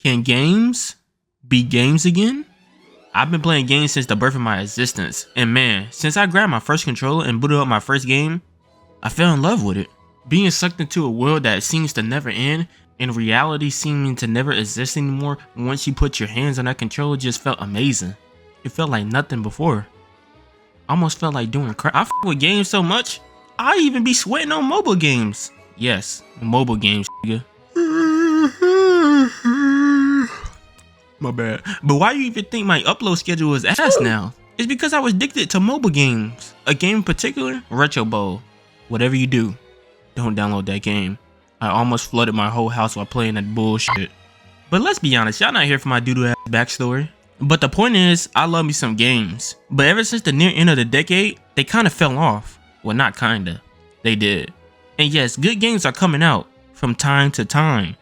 Can games be games again? I've been playing games since the birth of my existence, and man, since I grabbed my first controller and booted up my first game, I fell in love with it. Being sucked into a world that seems to never end, and reality seeming to never exist anymore once you put your hands on that controller just felt amazing. It felt like nothing before. Almost felt like doing crap. I f with games so much, I even be sweating on mobile games. Yes, mobile games, nigga. My bad. But why you even think my upload schedule is ass now? It's because I was addicted to mobile games. A game in particular, Retro Bowl. Whatever you do, don't download that game. I almost flooded my whole house while playing that bullshit. But let's be honest, y'all not here for my doo-doo ass backstory. But the point is, I love me some games. But ever since the near end of the decade, they kinda fell off. Well, not kinda. They did. And yes, good games are coming out from time to time.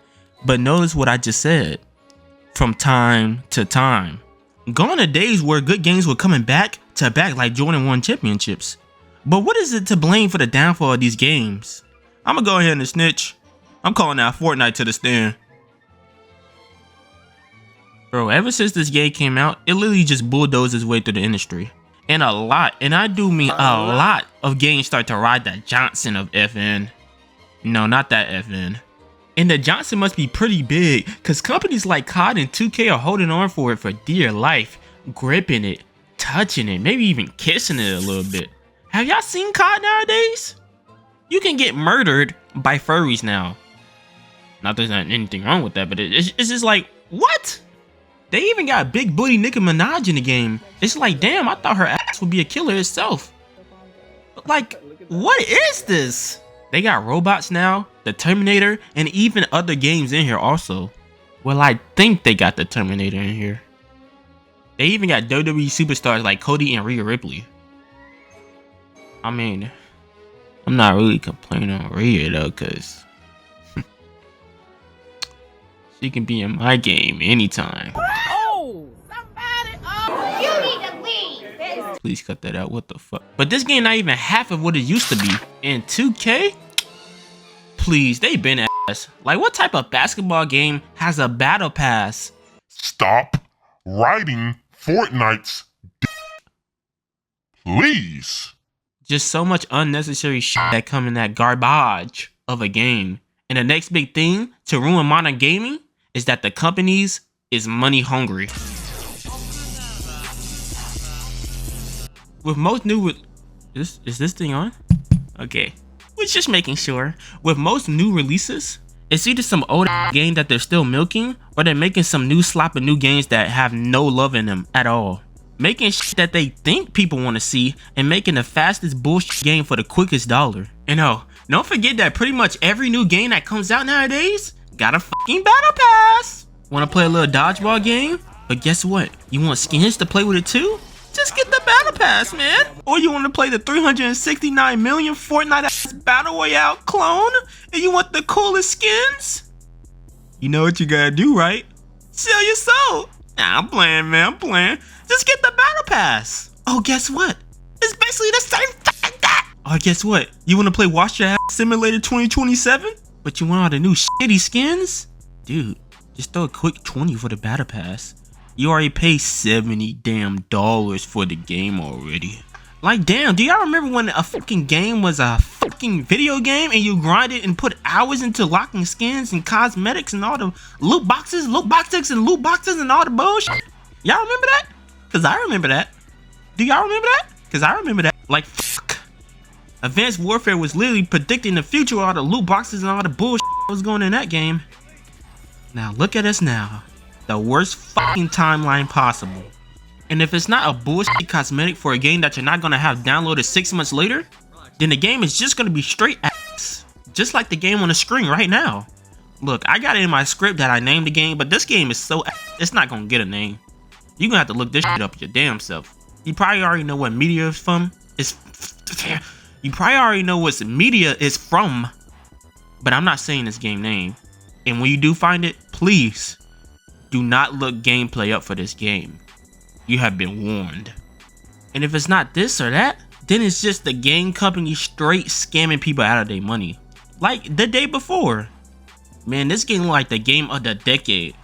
But notice what I just said. From time to time. Gone are days where good games were coming back to back like Jordan won championships. But what is it to blame for the downfall of these games? I'ma go ahead and snitch. I'm calling out Fortnite to the stand. Bro, ever since this game came out, it literally just bulldozed its way through the industry. And a lot, and I do mean a lot of games start to ride that Johnson of FN. No, not that FN. And the Johnson must be pretty big, cause companies like COD and 2K are holding on for it for dear life, gripping it, touching it, maybe even kissing it a little bit. Have y'all seen COD nowadays? You can get murdered by furries now. Not there's not anything wrong with that, but it's just like, what? They even got big booty Nicki Minaj in the game. It's like, damn, I thought her ass would be a killer itself. But like, what is this? They got robots now, the Terminator, and even other games in here also. Well, I think they got the Terminator in here. They even got WWE superstars like Cody and Rhea Ripley. I mean, I'm not really complaining on Rhea though, cause she can be in my game anytime. Oh, somebody! Oh, you need to leave. Please cut that out. What the fuck? But this game not even half of what it used to be. In 2K? Please, they been ass. Like, what type of basketball game has a battle pass? Stop writing Fortnite's please. Just so much unnecessary shit that come in that garbage of a game. And the next big thing to ruin modern gaming is that the companies is money hungry. With most new is this thing on? Okay. We're just making sure. With most new releases, it's either some old game that they're still milking, or they're making some new sloppy new games that have no love in them at all. Making shit that they think people want to see, and making the fastest bullshit game for the quickest dollar. And oh, don't forget that pretty much every new game that comes out nowadays got a fucking battle pass. Want to play a little dodgeball game? But guess what? You want skins to play with it too? Just get the battle pass, man. Or you want to play the 369 million Fortnite battle royale clone, and you want the coolest skins? You know what you gotta do, right? Sell your soul. Nah, I'm playing, man. I'm playing. Just get the battle pass. Oh, guess what? It's basically the same fucking thing. Oh, guess what? You want to play Wash Your Ass Simulator 2027? But you want all the new shitty skins? Dude, just throw a quick 20 for the battle pass. You already paid $70 damn for the game already. Like, damn, do y'all remember when a fucking game was a fucking video game and you grinded and put hours into locking skins and cosmetics and all the loot boxes and loot boxes and all the bullshit? Y'all remember that? Cause I remember that. Do y'all remember that? Cause I remember that. Like, fuck. Advanced Warfare was literally predicting the future of all the loot boxes and all the bullshit that was going in that game. Now look at us now. The worst fucking timeline possible. And if it's not a bullshit cosmetic for a game that you're not gonna have downloaded 6 months later, then the game is just gonna be straight ass. Just like the game on the screen right now. Look, I got it in my script that I named the game, but this game is so ass, it's not gonna get a name. You're gonna have to look this shit up your damn self. You probably already know what media is from. You probably already know what media is from. But I'm not saying this game name. And when you do find it, please do not look gameplay up for this game. You have been warned. And if it's not this or that, then it's just the game company straight scamming people out of their money. Like the day before. Man, this game like the game of the decade.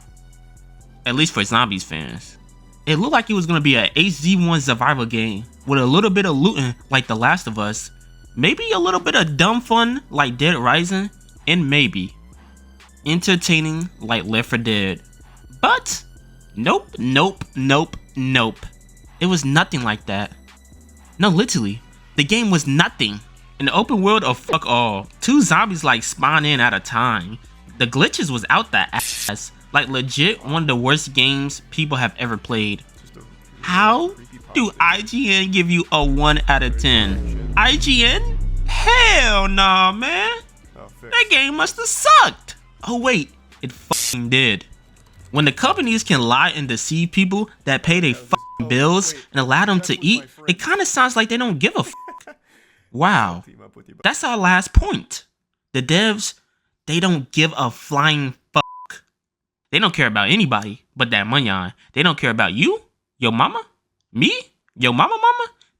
at least for zombies fans. It looked like it was gonna be a HZ1 survival game with a little bit of looting like The Last of Us, maybe a little bit of dumb fun like Dead Rising, and maybe entertaining like Left 4 Dead. But nope. It was nothing like that. No, literally, the game was nothing. An open world of fuck all. 2 zombies like spawn in at a time. The glitches was out that ass. Like legit one of the worst games people have ever played. How do IGN give you a 1 out of 10? IGN? Hell nah, man. That game must have sucked. Oh wait, it fucking did. When the companies can lie and deceive people that pay their fucking bills and allow them to eat, it kind of sounds like they don't give a fuck. Wow, that's our last point. The devs, they don't give a flying fuck. They don't care about anybody but that money on. They don't care about you, your mama, me, your mama.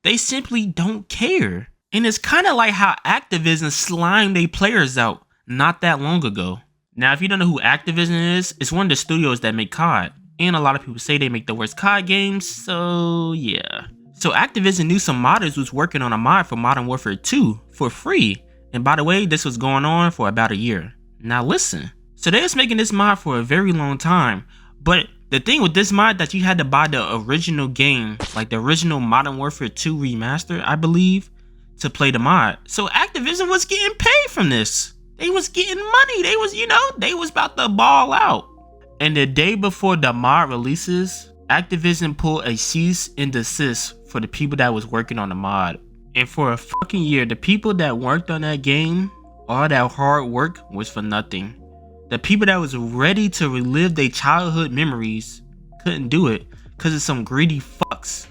They simply don't care. And it's kind of like how Activision slimed their players out not that long ago. Now, if you don't know who Activision is, it's one of the studios that make COD. And a lot of people say they make the worst COD games, so yeah. So Activision knew some modders was working on a mod for Modern Warfare 2 for free. And by the way, this was going on for about a year. Now listen. So they was making this mod for a very long time. But the thing with this mod that you had to buy the original game, like the original Modern Warfare 2 remaster, I believe, to play the mod. So Activision was getting paid from this. They was getting money. They was, they was about to ball out. And the day before the mod releases, Activision pulled a cease and desist for the people that was working on the mod. And for a fucking year, the people that worked on that game, all that hard work was for nothing. The people that was ready to relive their childhood memories couldn't do it because of some greedy fucks.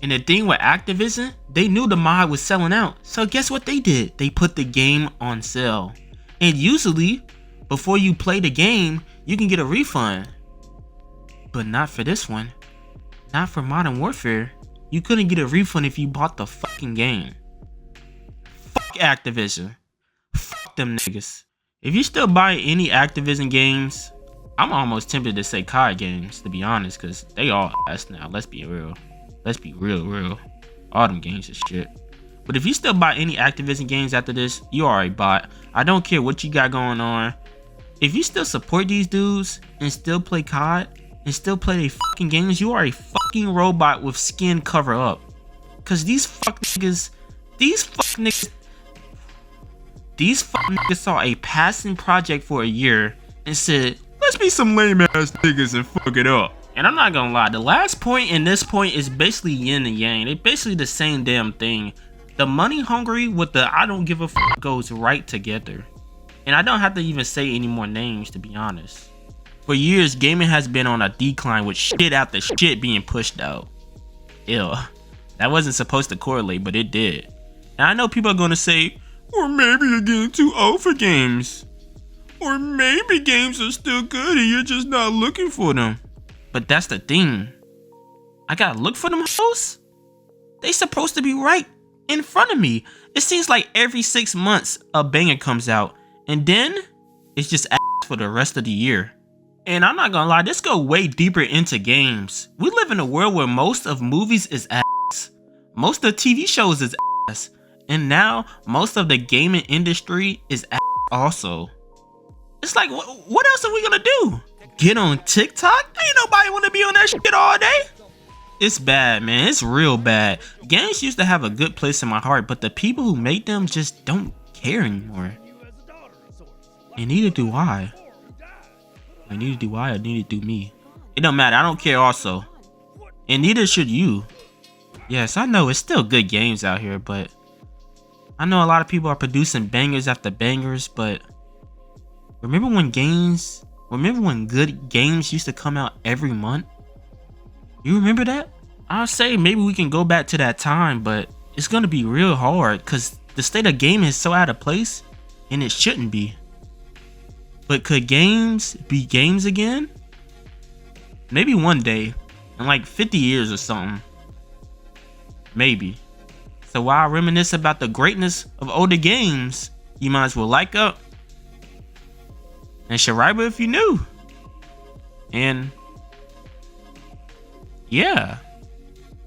And the thing with Activision, they knew the mod was selling out. So guess what they did? They put the game on sale. And usually, before you play the game, you can get a refund. But not for this one. Not for Modern Warfare. You couldn't get a refund if you bought the fucking game. Fuck Activision. Fuck them niggas. If you still buy any Activision games, I'm almost tempted to say COD games, to be honest, because they all ass now. Let's be real. Let's be real. All them games is shit. But if you still buy any Activision games after this, you are a bot. I don't care what you got going on. If you still support these dudes and still play COD and still play their fucking games, you are a fucking robot with skin cover up. Cause these fuck niggas saw a passing project for a year and said, let's be some lame ass niggas and fuck it up. And I'm not gonna lie, the last point and this point is basically yin and yang. They're basically the same damn thing. The money hungry with the I don't give a fuck goes right together. And I don't have to even say any more names, to be honest. For years, gaming has been on a decline with shit after shit being pushed out. Ew. That wasn't supposed to correlate, but it did. And I know people are gonna say, or maybe you're getting too old for games. Or maybe games are still good and you're just not looking for them. But that's the thing. I gotta look for them hoes? They supposed to be right in front of me. It seems like every 6 months a banger comes out. And then it's just ass for the rest of the year. And I'm not gonna lie, this go way deeper into games. We live in a world where most of movies is ass. Most of TV shows is ass. And now most of the gaming industry is ass also. It's like, what else are we gonna do? Get on TikTok? Ain't nobody wanna be on that shit all day. It's bad, man. It's real bad. Games used to have a good place in my heart, but the people who make them just don't care anymore. And neither do I. And neither do I, or neither do me. It don't matter. I don't care also. And neither should you. Yes, I know it's still good games out here, but I know a lot of people are producing bangers after bangers, but remember when good games used to come out every month? You remember that? I'll say maybe we can go back to that time, but it's gonna be real hard because the state of gaming is so out of place and it shouldn't be. But could games be games again? Maybe one day, in like 50 years or something. Maybe. So while I reminisce about the greatness of older games, you might as well like up and subscribe if you new. And Yeah.